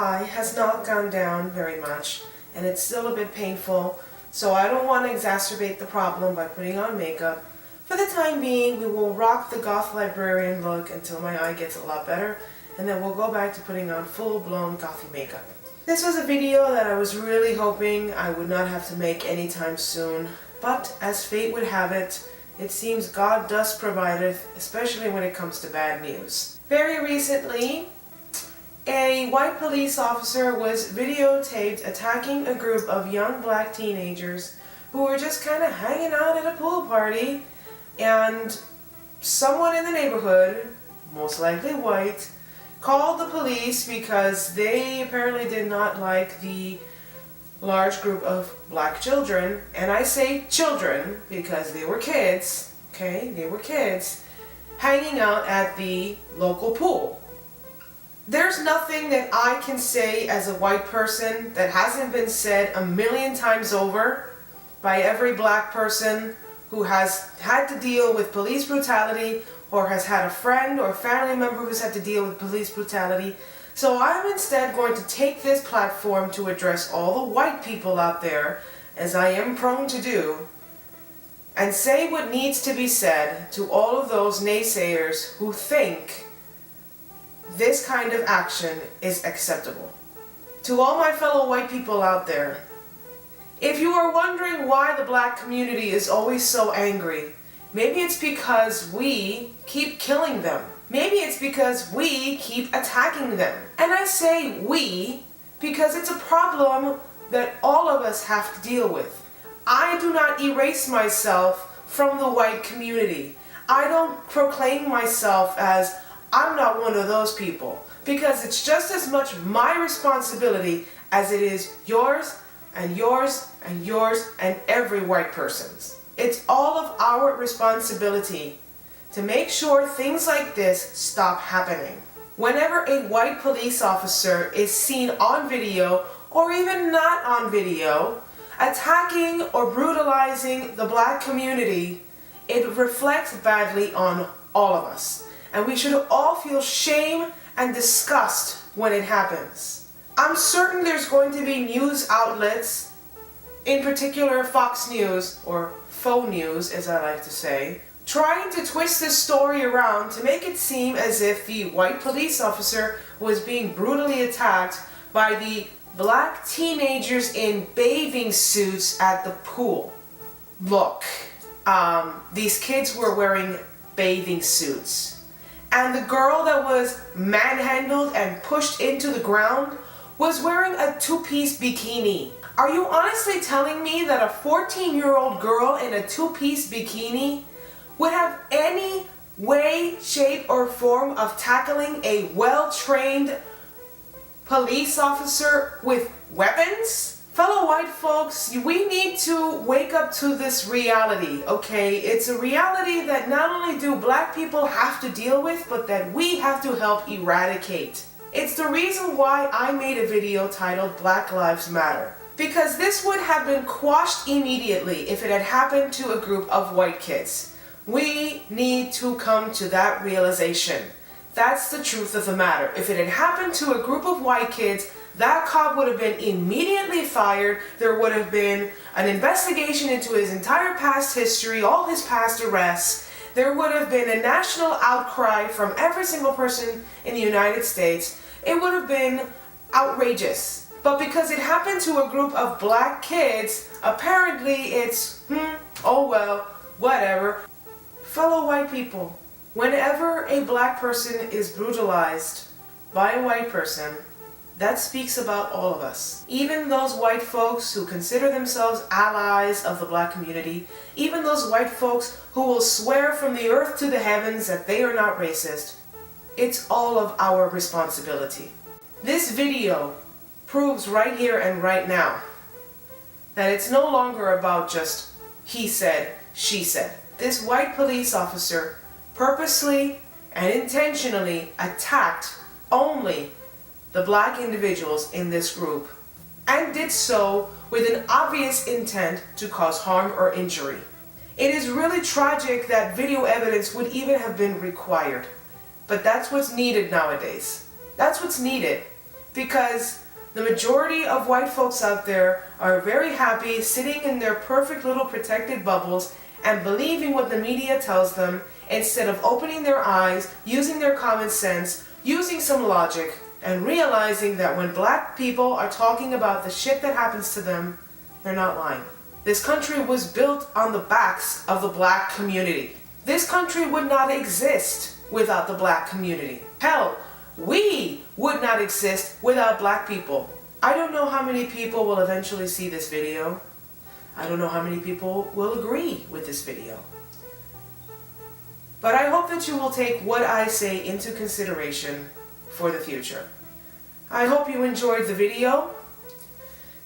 eye has not gone down very much, and it's still a bit painful, so I don't want to exacerbate the problem by putting on makeup. For the time being, we will rock the goth librarian look until my eye gets a lot better, and then we'll go back to putting on full-blown gothy makeup. This was a video that I was really hoping I would not have to make anytime soon, but as fate would have it, it seems God does provideth, especially when it comes to bad news. Very recently, a white police officer was videotaped attacking a group of young black teenagers who were just kind of hanging out at a pool party, and someone in the neighborhood, most likely white, called the police because they apparently did not like the large group of black children, and I say children because they were kids, okay, they were kids, hanging out at the local pool. There's nothing that I can say as a white person that hasn't been said a million times over by every black person who has had to deal with police brutality or has had a friend or family member who's had to deal with police brutality. So I'm instead going to take this platform to address all the white people out there, as I am prone to do, and say what needs to be said to all of those naysayers who think this kind of action is acceptable. To all my fellow white people out there, if you are wondering why the black community is always so angry, maybe it's because we keep killing them. Maybe it's because we keep attacking them. And I say we because it's a problem that all of us have to deal with. I do not erase myself from the white community. I don't proclaim myself as I'm not one of those people, because it's just as much my responsibility as it is yours and yours and yours and every white person's. It's all of our responsibility to make sure things like this stop happening. Whenever a white police officer is seen on video, or even not on video, attacking or brutalizing the black community, it reflects badly on all of us. And we should all feel shame and disgust when it happens. I'm certain there's going to be news outlets, in particular Fox News, or faux news as I like to say, trying to twist this story around to make it seem as if the white police officer was being brutally attacked by the black teenagers in bathing suits at the pool. Look, these kids were wearing bathing suits, and the girl that was manhandled and pushed into the ground was wearing a two-piece bikini. Are you honestly telling me that a 14-year-old girl in a two-piece bikini would have any way, shape, or form of tackling a well-trained police officer with weapons? Fellow white folks, we need to wake up to this reality, okay? It's a reality that not only do black people have to deal with, but that we have to help eradicate. It's the reason why I made a video titled Black Lives Matter. Because this would have been quashed immediately if it had happened to a group of white kids. We need to come to that realization. That's the truth of the matter. If it had happened to a group of white kids, that cop would have been immediately fired. There would have been an investigation into his entire past history, all his past arrests. There would have been a national outcry from every single person in the United States. It would have been outrageous. But because it happened to a group of black kids, apparently it's, oh well, whatever. Fellow white people, whenever a black person is brutalized by a white person, that speaks about all of us. Even those white folks who consider themselves allies of the black community, even those white folks who will swear from the earth to the heavens that they are not racist, it's all of our responsibility. This video proves right here and right now that it's no longer about just he said, she said. This white police officer purposely and intentionally attacked only the black individuals in this group, and did so with an obvious intent to cause harm or injury. It is really tragic that video evidence would even have been required, but that's what's needed nowadays. That's what's needed. because the majority of white folks out there are very happy sitting in their perfect little protected bubbles and believing what the media tells them instead of opening their eyes, using their common sense, using some logic, and realizing that when black people are talking about the shit that happens to them, they're not lying. This country was built on the backs of the black community. This country would not exist without the black community. Hell, we would not exist without black people. I don't know how many people will eventually see this video. I don't know how many people will agree with this video. But I hope that you will take what I say into consideration for the future. I hope you enjoyed the video.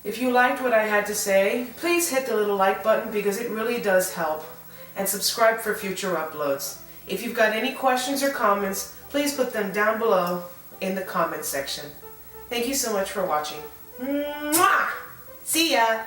If you liked what I had to say, please hit the little like button because it really does help. And subscribe for future uploads. If you've got any questions or comments, please put them down below in the comment section. Thank you so much for watching. Mwah! See ya!